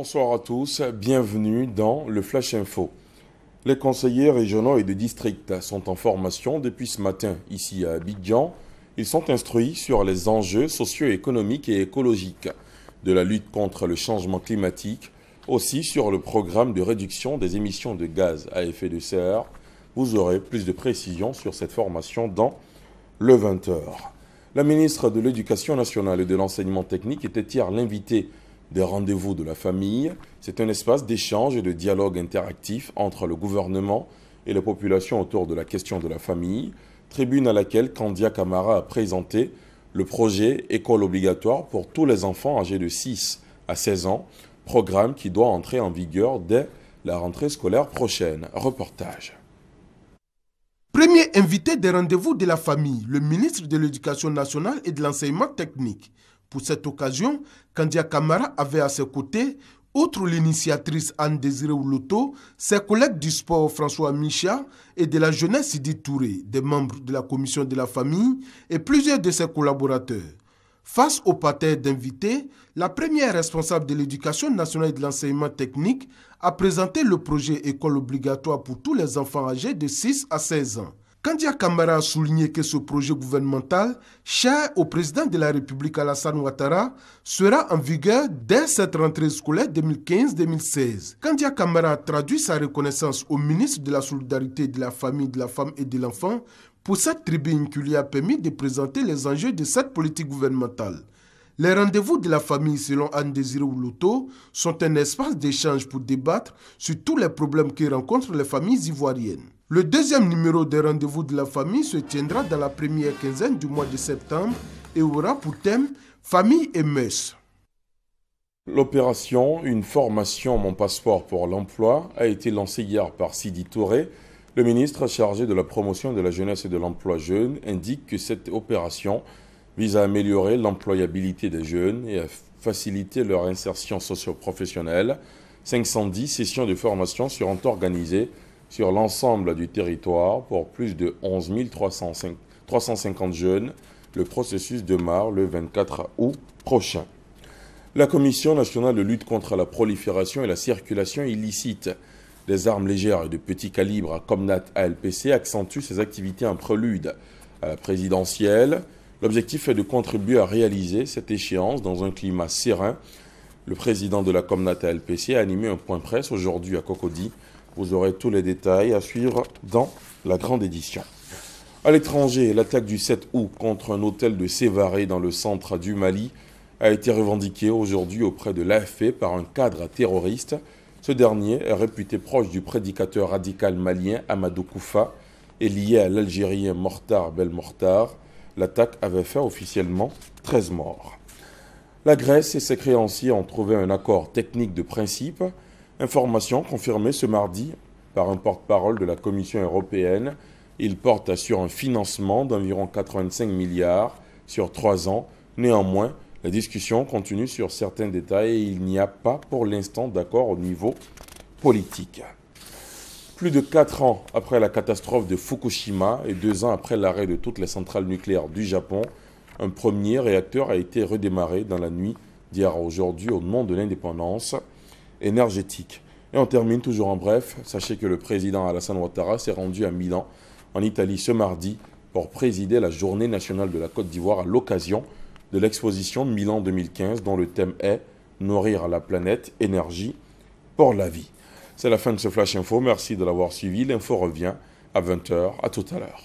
Bonsoir à tous, bienvenue dans le Flash Info. Les conseillers régionaux et de district sont en formation depuis ce matin ici à Abidjan. Ils sont instruits sur les enjeux socio-économiques et écologiques de la lutte contre le changement climatique, aussi sur le programme de réduction des émissions de gaz à effet de serre. Vous aurez plus de précisions sur cette formation dans le 20h. La ministre de l'Éducation nationale et de l'enseignement technique était hier l'invitée des rendez-vous de la famille. C'est un espace d'échange et de dialogue interactif entre le gouvernement et la population autour de la question de la famille. Tribune à laquelle Kandia Camara a présenté le projet École obligatoire pour tous les enfants âgés de 6 à 16 ans, programme qui doit entrer en vigueur dès la rentrée scolaire prochaine. Reportage. Premier invité des rendez-vous de la famille, le ministre de l'Éducation nationale et de l'enseignement technique. Pour cette occasion, Kandia Camara avait à ses côtés, outre l'initiatrice Anne-Désirée Ouloto, ses collègues du sport François Micha et de la jeunesse Sidi Touré, des membres de la commission de la famille et plusieurs de ses collaborateurs. Face au parterre d'invités, la première responsable de l'Éducation nationale et de l'enseignement technique a présenté le projet École obligatoire pour tous les enfants âgés de 6 à 16 ans. Kandia Camara a souligné que ce projet gouvernemental, cher au président de la République Alassane Ouattara, sera en vigueur dès cette rentrée scolaire 2015-2016. Kandia Camara a traduit sa reconnaissance au ministre de la Solidarité, de la Famille, de la Femme et de l'Enfant pour cette tribune qui lui a permis de présenter les enjeux de cette politique gouvernementale. Les rendez-vous de la famille, selon Anne-Désirée Ouloto, sont un espace d'échange pour débattre sur tous les problèmes que rencontrent les familles ivoiriennes. Le deuxième numéro des rendez-vous de la famille se tiendra dans la première quinzaine du mois de septembre et aura pour thème « Famille et mœurs ». L'opération « Une formation, mon passeport pour l'emploi » a été lancée hier par Sidi Touré. Le ministre chargé de la promotion de la jeunesse et de l'emploi jeune indique que cette opération vise à améliorer l'employabilité des jeunes et à faciliter leur insertion socio-professionnelle. 510 sessions de formation seront organisées sur l'ensemble du territoire pour plus de 11 350 jeunes. Le processus démarre le 24 août prochain. La Commission nationale de lutte contre la prolifération et la circulation illicite des armes légères et de petit calibre à Comnat ALPC accentue ses activités en prélude à la présidentielle. L'objectif est de contribuer à réaliser cette échéance dans un climat serein. Le président de la Comnat ALPC a animé un point presse aujourd'hui à Cocody. Vous aurez tous les détails à suivre dans la grande édition. À l'étranger, l'attaque du 7 août contre un hôtel de Sévaré dans le centre du Mali a été revendiquée aujourd'hui auprès de l'AFP par un cadre terroriste. Ce dernier est réputé proche du prédicateur radical malien Amadou Koufa et lié à l'Algérien Mortar Belmokhtar. L'attaque avait fait officiellement 13 morts. La Grèce et ses créanciers ont trouvé un accord technique de principe. Information confirmée ce mardi par un porte-parole de la Commission européenne. Il porte sur un financement d'environ 85 milliards sur 3 ans. Néanmoins, la discussion continue sur certains détails et il n'y a pas pour l'instant d'accord au niveau politique. Plus de 4 ans après la catastrophe de Fukushima et 2 ans après l'arrêt de toutes les centrales nucléaires du Japon, un premier réacteur a été redémarré dans la nuit d'hier à aujourd'hui au nom de l'indépendance énergétique. Et on termine toujours en bref. Sachez que le président Alassane Ouattara s'est rendu à Milan, en Italie, ce mardi pour présider la Journée nationale de la Côte d'Ivoire à l'occasion de l'exposition Milan 2015 dont le thème est « Nourrir la planète, énergie pour la vie ». C'est la fin de ce Flash Info. Merci de l'avoir suivi. L'info revient à 20h. À tout à l'heure.